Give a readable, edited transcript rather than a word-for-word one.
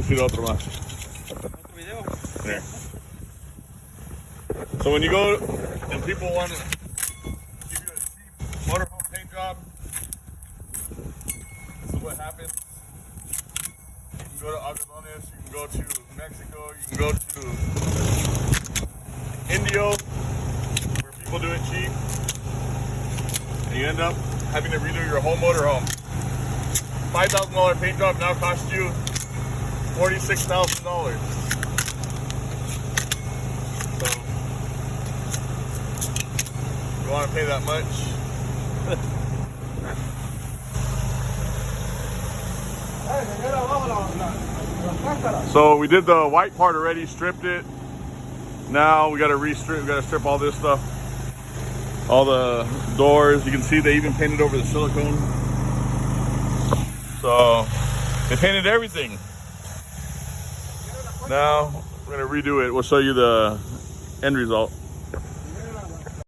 tienes que ir a otro más. There. So when you go and people want to give you a cheap motorhome paint job, this is what happens. You can go to Agadones, you can go to Mexico, you can go to Indio, where people do it cheap, and you end up having to redo your whole motorhome. $5,000 paint job now costs you $46,000. So, you want to pay that much? So we did the white part already, stripped it. Now we got to restrip. We got to strip all this stuff, all the doors. You can see they even painted over the silicone. So they painted everything. Now we're gonna redo it. We'll show you the end result.